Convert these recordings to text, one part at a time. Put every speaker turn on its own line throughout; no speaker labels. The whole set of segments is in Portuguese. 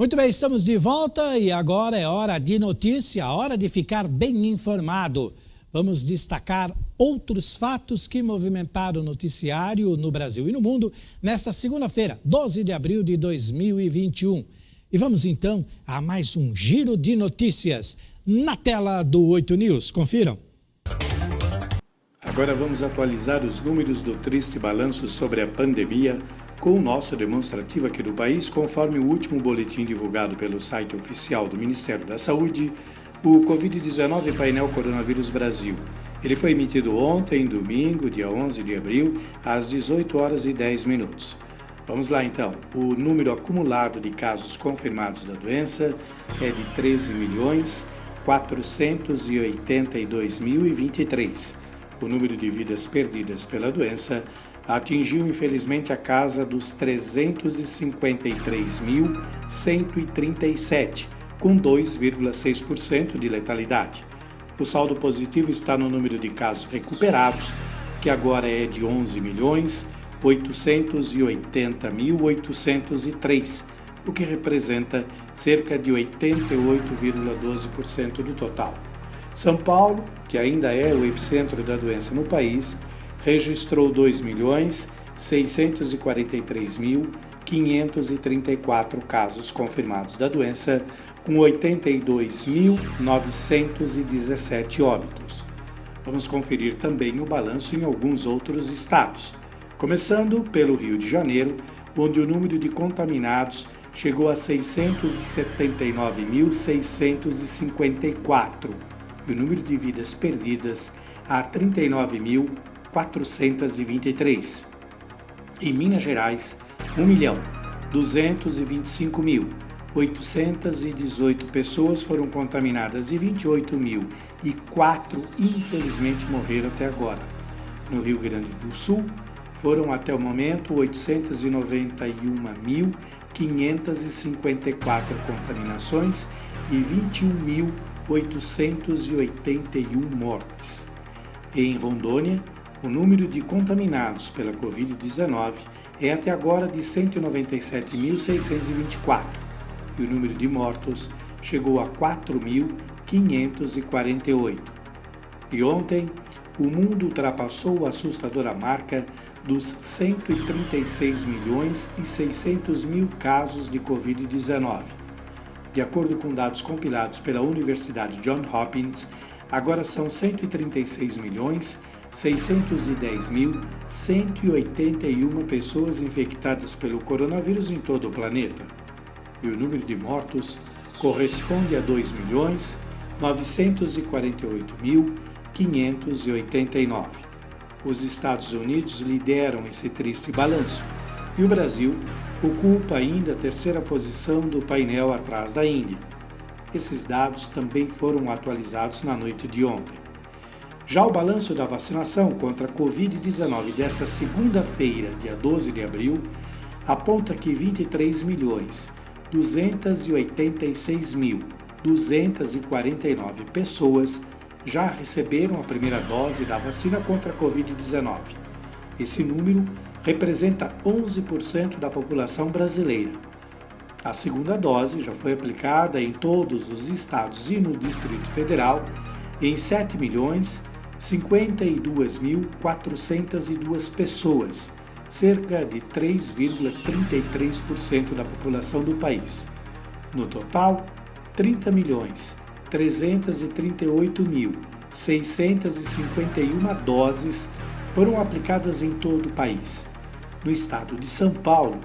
Muito bem, estamos de volta e agora é hora de notícia, hora de ficar bem informado. Vamos destacar outros fatos que movimentaram o noticiário no Brasil e no mundo nesta segunda-feira, 12 de abril de 2021. E vamos então a mais um giro de notícias na tela do 8 News. Confiram.
Agora vamos atualizar os números do triste balanço sobre a pandemia com o nosso demonstrativo aqui do país, conforme o último boletim divulgado pelo site oficial do Ministério da Saúde, o Covid-19 Painel Coronavírus Brasil. Ele foi emitido ontem, domingo, dia 11 de abril, às 18 horas e 10 minutos. Vamos lá então. O número acumulado de casos confirmados da doença é de 13.482.023. O número de vidas perdidas pela doença atingiu infelizmente a casa dos 353.137, com 2,6% de letalidade. O saldo positivo está no número de casos recuperados, que agora é de 11.880.803, o que representa cerca de 88,12% do total. São Paulo, que ainda é o epicentro da doença no país, registrou 2.643.534 casos confirmados da doença, com 82.917 óbitos. Vamos conferir também o balanço em alguns outros estados, começando pelo Rio de Janeiro, onde o número de contaminados chegou a 679.654 e o número de vidas perdidas a 39.423. Em Minas Gerais, 1.225.818 pessoas foram contaminadas e 28.004 infelizmente morreram até agora. No Rio Grande do Sul, foram até o momento 891.554 contaminações e 21.881 mortes. Em Rondônia, o número de contaminados pela Covid-19 é até agora de 197.624 e o número de mortos chegou a 4.548. E ontem, o mundo ultrapassou a assustadora marca dos 136.600.000 casos de Covid-19. De acordo com dados compilados pela Universidade Johns Hopkins, agora são 136.610.181 pessoas infectadas pelo coronavírus em todo o planeta. E o número de mortos corresponde a 2.948.589. Os Estados Unidos lideram esse triste balanço e o Brasil ocupa ainda a terceira posição do painel atrás da Índia. Esses dados também foram atualizados na noite de ontem. Já o balanço da vacinação contra a Covid-19 desta segunda-feira, dia 12 de abril, aponta que 23.286.249 pessoas já receberam a primeira dose da vacina contra a Covid-19. Esse número representa 11% da população brasileira. A segunda dose já foi aplicada em todos os estados e no Distrito Federal em 7.052.402 pessoas, cerca de 3,33% da população do país. No total, 30.338.651 doses foram aplicadas em todo o país. No estado de São Paulo,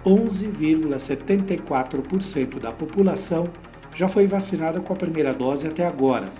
11,74% da população já foi vacinada com a primeira dose até agora,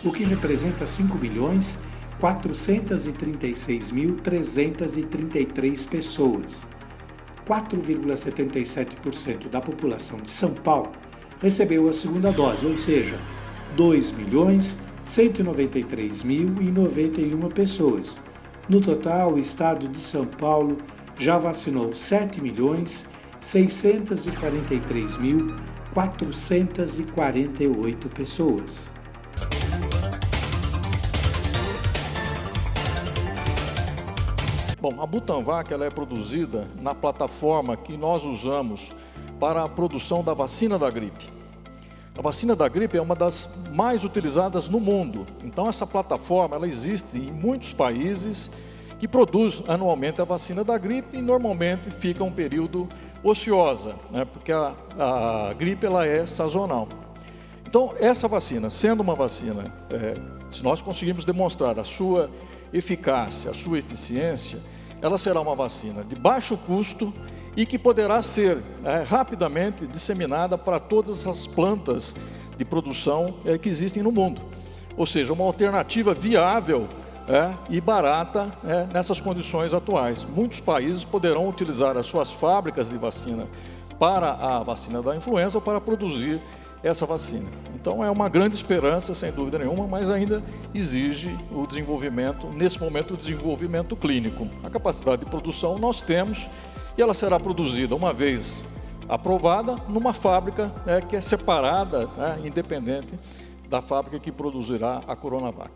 o que representa 5.436.333 pessoas. 4,77% da população de São Paulo recebeu a segunda dose, ou seja, 2.193.091 pessoas. No total, o estado de São Paulo já vacinou 7.643.448 pessoas.
Bom, a Butanvac ela é produzida na plataforma que nós usamos para a produção da vacina da gripe. A vacina da gripe é uma das mais utilizadas no mundo. Então, essa plataforma ela existe em muitos países que produz anualmente a vacina da gripe e normalmente fica um período ociosa, né? Porque a gripe ela é sazonal. Então, essa vacina, sendo uma vacina, se nós conseguirmos demonstrar a sua eficácia, a sua eficiência, ela será uma vacina de baixo custo e que poderá ser rapidamente disseminada para todas as plantas de produção que existem no mundo. Ou seja, uma alternativa viável e barata nessas condições atuais. Muitos países poderão utilizar as suas fábricas de vacina para a vacina da influenza ou para produzir essa vacina. Então é uma grande esperança, sem dúvida nenhuma, mas ainda exige o desenvolvimento, nesse momento, o desenvolvimento clínico. A capacidade de produção nós temos e ela será produzida, uma vez aprovada, numa fábrica que é separada, independente da fábrica que produzirá a Coronavac.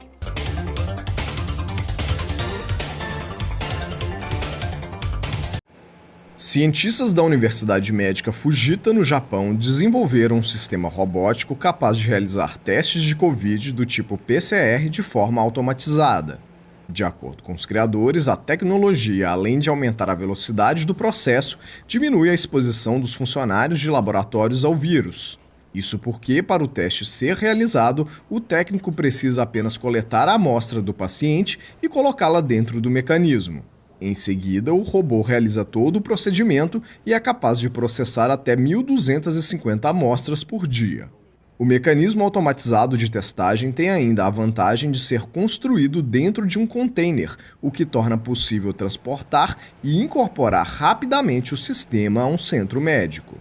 Cientistas da Universidade Médica Fujita, no Japão, desenvolveram um sistema robótico capaz de realizar testes de Covid do tipo PCR de forma automatizada. De acordo com os criadores, a tecnologia, além de aumentar a velocidade do processo, diminui a exposição dos funcionários de laboratórios ao vírus. Isso porque, para o teste ser realizado, o técnico precisa apenas coletar a amostra do paciente e colocá-la dentro do mecanismo. Em seguida, o robô realiza todo o procedimento e é capaz de processar até 1.250 amostras por dia. O mecanismo automatizado de testagem tem ainda a vantagem de ser construído dentro de um container, o que torna possível transportar e incorporar rapidamente o sistema a um centro médico.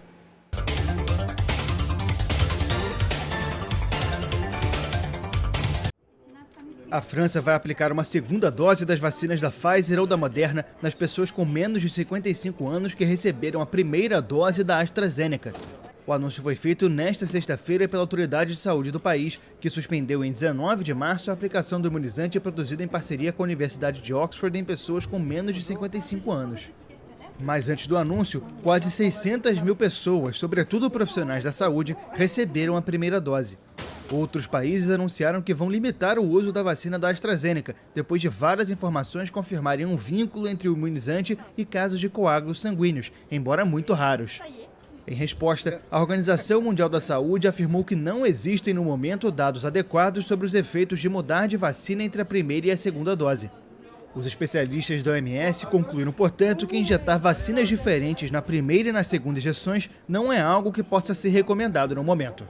A França vai aplicar uma segunda dose das vacinas da Pfizer ou da Moderna nas pessoas com menos de 55 anos que receberam a primeira dose da AstraZeneca. O anúncio foi feito nesta sexta-feira pela Autoridade de Saúde do país, que suspendeu em 19 de março a aplicação do imunizante produzido em parceria com a Universidade de Oxford em pessoas com menos de 55 anos. Mas antes do anúncio, quase 600 mil pessoas, sobretudo profissionais da saúde, receberam a primeira dose. Outros países anunciaram que vão limitar o uso da vacina da AstraZeneca, depois de várias informações confirmarem um vínculo entre o imunizante e casos de coágulos sanguíneos, embora muito raros. Em resposta, a Organização Mundial da Saúde afirmou que não existem no momento dados adequados sobre os efeitos de mudar de vacina entre a primeira e a segunda dose. Os especialistas da OMS concluíram, portanto, que injetar vacinas diferentes na primeira e na segunda injeções não é algo que possa ser recomendado no momento.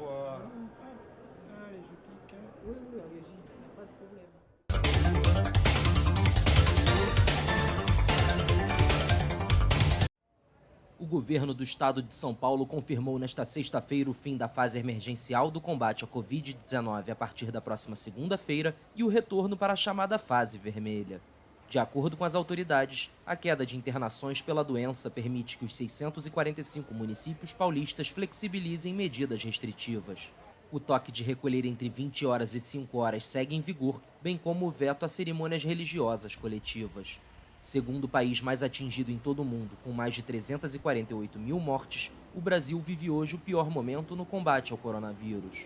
O governo do estado de São Paulo confirmou nesta sexta-feira o fim da fase emergencial do combate à Covid-19 a partir da próxima segunda-feira e o retorno para a chamada fase vermelha. De acordo com as autoridades, a queda de internações pela doença permite que os 645 municípios paulistas flexibilizem medidas restritivas. O toque de recolher entre 20 horas e 5 horas segue em vigor, bem como o veto a cerimônias religiosas coletivas. Segundo o país mais atingido em todo o mundo, com mais de 348 mil mortes, o Brasil vive hoje o pior momento no combate ao coronavírus.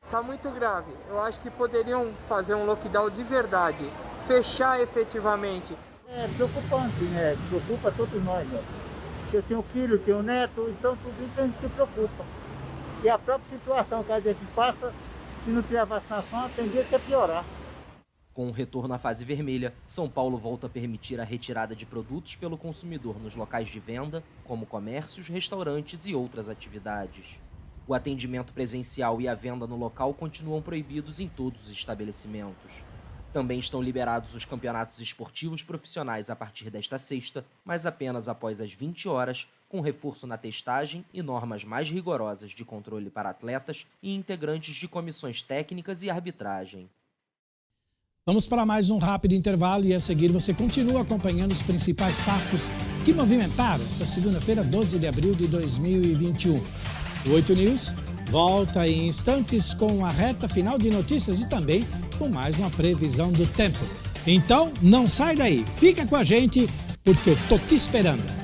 Está muito grave. Eu acho que poderiam fazer um lockdown de verdade, fechar efetivamente.
É preocupante, né? Preocupa todos nós, né? Eu tenho filho, tenho neto, então tudo isso a gente se preocupa. E a própria situação que a gente passa, se não tiver vacinação, a tendência é piorar.
Com o retorno à fase vermelha, São Paulo volta a permitir a retirada de produtos pelo consumidor nos locais de venda, como comércios, restaurantes e outras atividades. O atendimento presencial e a venda no local continuam proibidos em todos os estabelecimentos. Também estão liberados os campeonatos esportivos profissionais a partir desta sexta, mas apenas após as 20 horas, com reforço na testagem e normas mais rigorosas de controle para atletas e integrantes de comissões técnicas e arbitragem.
Vamos para mais um rápido intervalo e a seguir você continua acompanhando os principais fatos que movimentaram esta segunda-feira, 12 de abril de 2021. O 8 News volta em instantes com a reta final de notícias e também com mais uma previsão do tempo. Então, não sai daí, fica com a gente porque eu tô te esperando.